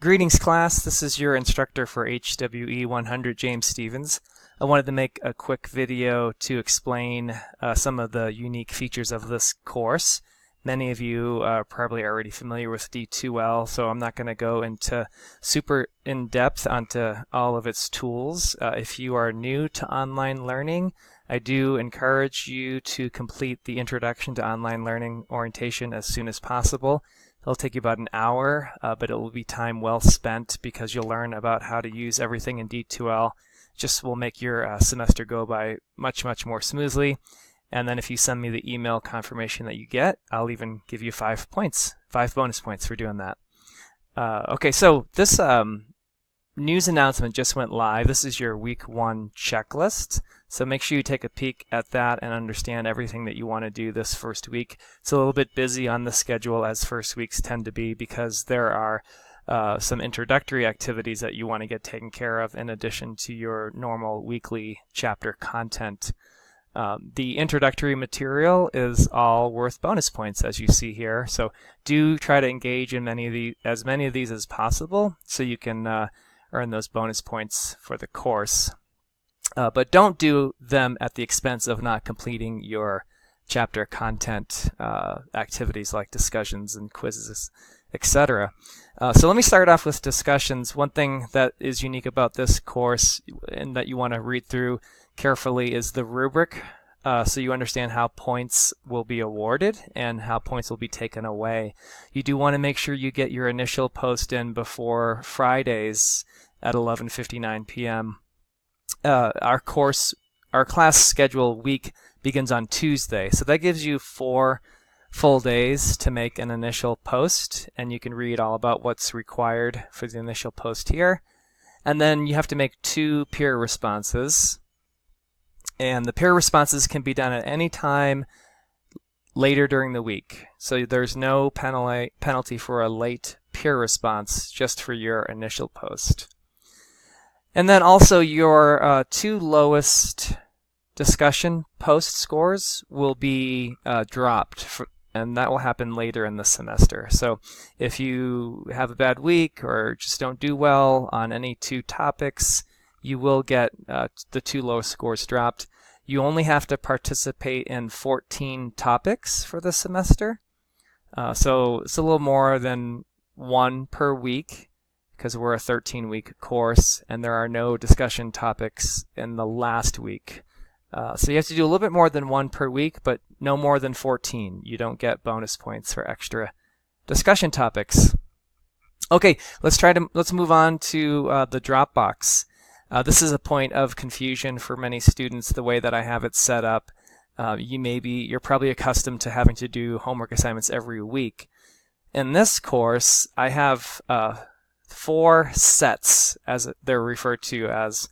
Greetings class, this is your instructor for HWE100, James Stevens. I wanted to make a quick video to explain some of the unique features of this course. Many of you are probably already familiar with D2L, so I'm not going to go into super in-depth onto all of its tools. If you are new to online learning, I do encourage you to complete the Introduction to Online Learning orientation as soon as possible. It'll take you about an hour, but it will be time well spent because you'll learn about how to use everything in D2L. Just will make your semester go by much more smoothly. And then if you send me the email confirmation that you get, I'll even give you 5 points, 5 bonus points for doing that. Okay, so this news announcement just went live. This is your week 1 checklist. So make sure you take a peek at that and understand everything that you want to do this first week. It's a little bit busy on the schedule, as first weeks tend to be, because there are some introductory activities that you want to get taken care of in addition to your normal weekly chapter content. The introductory material is all worth bonus points, as you see here. So do try to engage in as many of these as possible so you can earn those bonus points for the course. But don't do them at the expense of not completing your chapter content activities like discussions and quizzes, etc. So let me start off with discussions. One thing that is unique about this course and that you want to read through carefully is the rubric, so you understand how points will be awarded and how points will be taken away. You do want to make sure you get your initial post in before Fridays at 11:59 p.m. Our class schedule week begins on Tuesday, so that gives you 4 full days to make an initial post, and you can read all about what's required for the initial post here. And then you have to make 2 peer responses, and the peer responses can be done at any time later during the week. So there's no penalty for a late peer response, just for your initial post. And then also your 2 lowest discussion post scores will be dropped, and that will happen later in the semester. So if you have a bad week or just don't do well on any 2 topics, you will get the 2 lowest scores dropped. You only have to participate in 14 topics for the semester. So it's a little more than 1 per week, because we're a 13-week course and there are no discussion topics in the last week. So you have to do a little bit more than 1 per week, but no more than 14. You don't get bonus points for extra discussion topics. Okay, let's move on to the Dropbox. This is a point of confusion for many students, the way that I have it set up. You're probably accustomed to having to do homework assignments every week. In this course, I have 4 sets, as they're referred to as,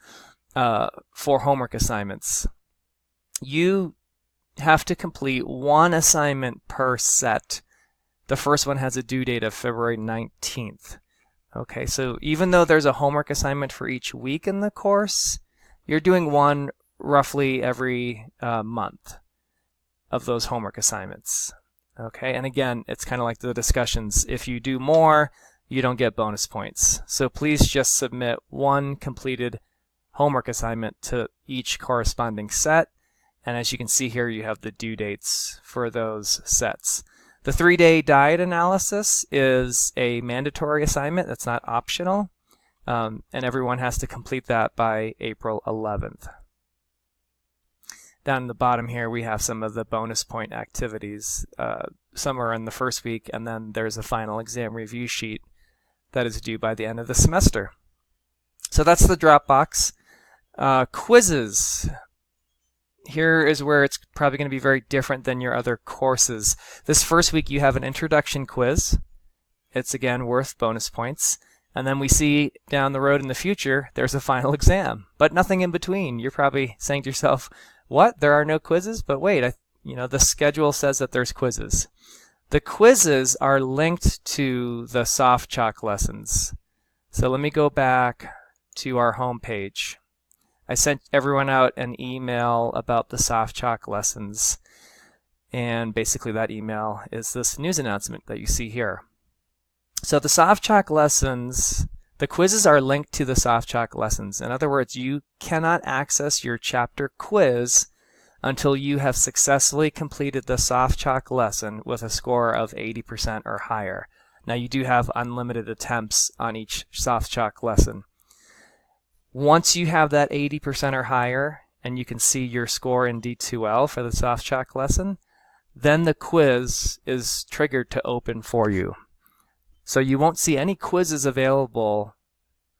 4 homework assignments. You have to complete 1 assignment per set. The first one has a due date of February 19th. Okay, so even though there's a homework assignment for each week in the course, you're doing 1 roughly every month of those homework assignments. Okay, and again, it's kind of like the discussions. If you do more, you don't get bonus points. So please just submit 1 completed homework assignment to each corresponding set. And as you can see here, you have the due dates for those sets. The 3-day diet analysis is a mandatory assignment. That's not optional. And everyone has to complete that by April 11th. Down the bottom here, we have some of the bonus point activities. Some are in the first week, and then there's a final exam review sheet that is due by the end of the semester. So that's the Dropbox. Quizzes. Here is where it's probably going to be very different than your other courses. This first week you have an introduction quiz. It's again worth bonus points. And then we see down the road in the future there's a final exam, but nothing in between. You're probably saying to yourself, what? There are no quizzes? But wait, the schedule says that there's quizzes. The quizzes are linked to the soft chalk lessons. So let me go back to our home page. I sent everyone out an email about the soft chalk lessons, and basically that email is this news announcement that you see here. So the soft chalk lessons, the quizzes are linked to the soft chalk lessons. In other words, you cannot access your chapter quiz until you have successfully completed the soft chalk lesson with a score of 80% or higher. Now you do have unlimited attempts on each soft chalk lesson. Once you have that 80% or higher, and you can see your score in D2L for the soft chalk lesson, then the quiz is triggered to open for you. So you won't see any quizzes available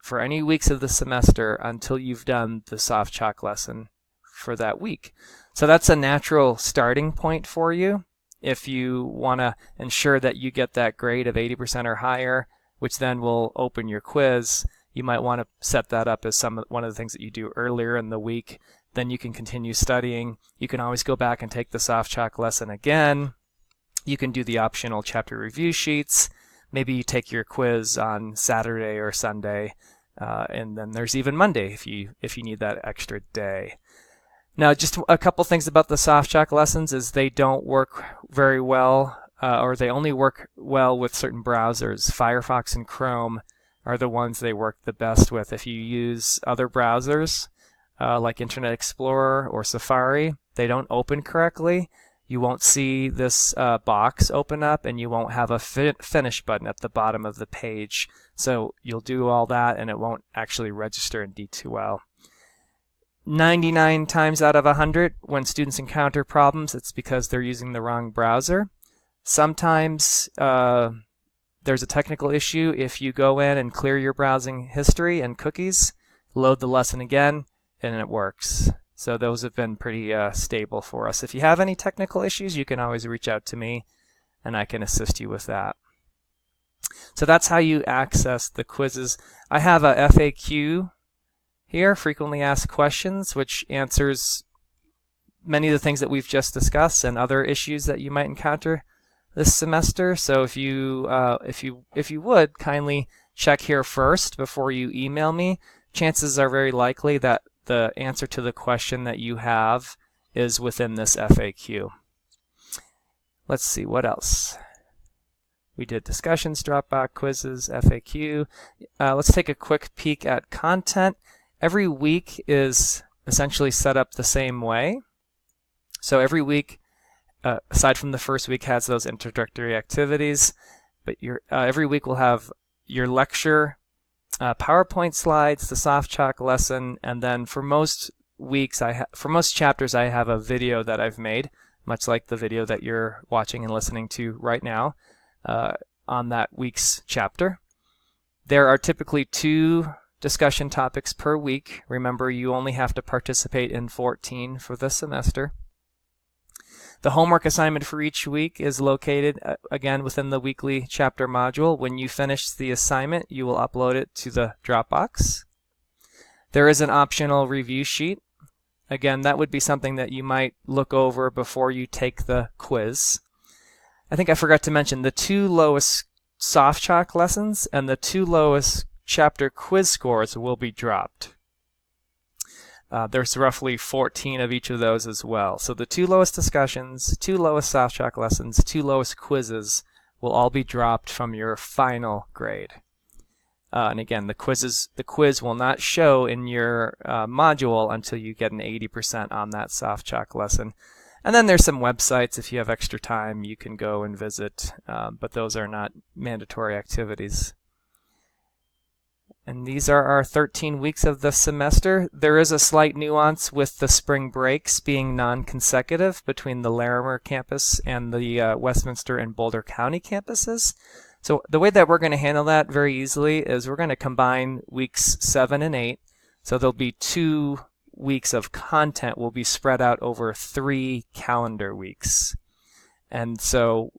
for any weeks of the semester until you've done the soft chalk lesson for that week. So that's a natural starting point for you if you want to ensure that you get that grade of 80% or higher, which then will open your quiz. You might want to set that up as one of the things that you do earlier in the week. Then you can continue studying. You can always go back and take the soft chalk lesson again. You can do the optional chapter review sheets. Maybe you take your quiz on Saturday or Sunday, and then there's even Monday if you need that extra day. Now, just a couple things about the soft chalk lessons is they don't work very well, or they only work well with certain browsers. Firefox and Chrome are the ones they work the best with. If you use other browsers, like Internet Explorer or Safari, they don't open correctly. You won't see this box open up, and you won't have a finish button at the bottom of the page. So you'll do all that, and it won't actually register in D2L. 99 times out of 100, when students encounter problems, it's because they're using the wrong browser. Sometimes there's a technical issue. If you go in and clear your browsing history and cookies, load the lesson again, and it works. So those have been pretty stable for us. If you have any technical issues, you can always reach out to me, and I can assist you with that. So that's how you access the quizzes. I have a FAQ here, frequently asked questions, which answers many of the things that we've just discussed and other issues that you might encounter this semester. So if you would kindly check here first before you email me, chances are very likely that the answer to the question that you have is within this FAQ. Let's see, what else? We did discussions, Dropbox, quizzes, FAQ. Let's take a quick peek at content. Every week is essentially set up the same way. So every week, aside from the first week, has those introductory activities. But every week will have your lecture, PowerPoint slides, the soft chalk lesson, and then for most weeks, for most chapters, I have a video that I've made, much like the video that you're watching and listening to right now, on that week's chapter. There are typically 2 discussion topics per week. Remember, you only have to participate in 14 for this semester. The homework assignment for each week is located, again, within the weekly chapter module. When you finish the assignment, you will upload it to the Dropbox. There is an optional review sheet. Again, that would be something that you might look over before you take the quiz. I think I forgot to mention the 2 lowest soft chalk lessons and the 2 lowest chapter quiz scores will be dropped. There's roughly 14 of each of those as well. So the 2 lowest discussions, 2 lowest soft chalk lessons, 2 lowest quizzes will all be dropped from your final grade. And again, the quiz will not show in your module until you get an 80% on that soft chalk lesson. And then there's some websites, if you have extra time, you can go and visit, but those are not mandatory activities. And these are our 13 weeks of the semester. There is a slight nuance with the spring breaks being non-consecutive between the Larimer campus and the Westminster and Boulder County campuses. So the way that we're going to handle that very easily is we're going to combine weeks 7 and 8. So there'll be 2 weeks of content will be spread out over 3 calendar weeks. And so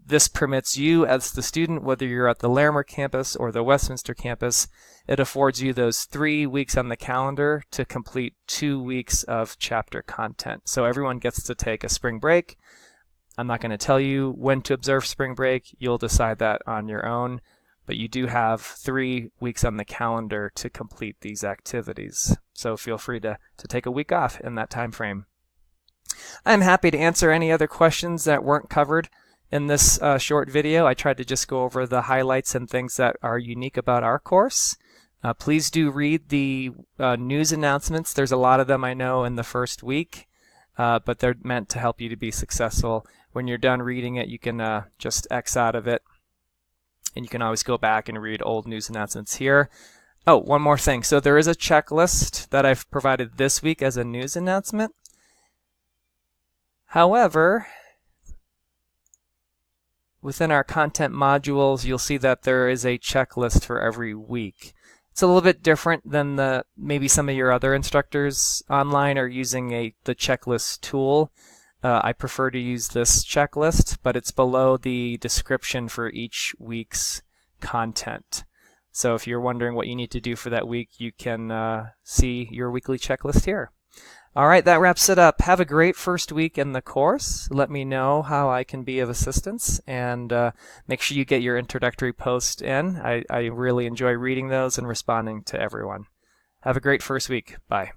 this permits you as the student, whether you're at the Larimer campus or the Westminster campus, it affords you those 3 weeks on the calendar to complete 2 weeks of chapter content. So everyone gets to take a spring break. I'm not going to tell you when to observe spring break. You'll decide that on your own. But you do have 3 weeks on the calendar to complete these activities. So feel free to take a week off in that time frame. I'm happy to answer any other questions that weren't covered In this short video, I tried to just go over the highlights and things that are unique about our course. Please do read the news announcements. There's a lot of them, I know, in the first week, but they're meant to help you to be successful. When you're done reading it, you can just X out of it, and you can always go back and read old news announcements here. Oh, one more thing. So there is a checklist that I've provided this week as a news announcement. However, within our content modules, you'll see that there is a checklist for every week. It's a little bit different than maybe some of your other instructors online are using the checklist tool. I prefer to use this checklist, but it's below the description for each week's content. So if you're wondering what you need to do for that week, you can see your weekly checklist here. All right, that wraps it up. Have a great first week in the course. Let me know how I can be of assistance, and make sure you get your introductory post in. I really enjoy reading those and responding to everyone. Have a great first week. Bye.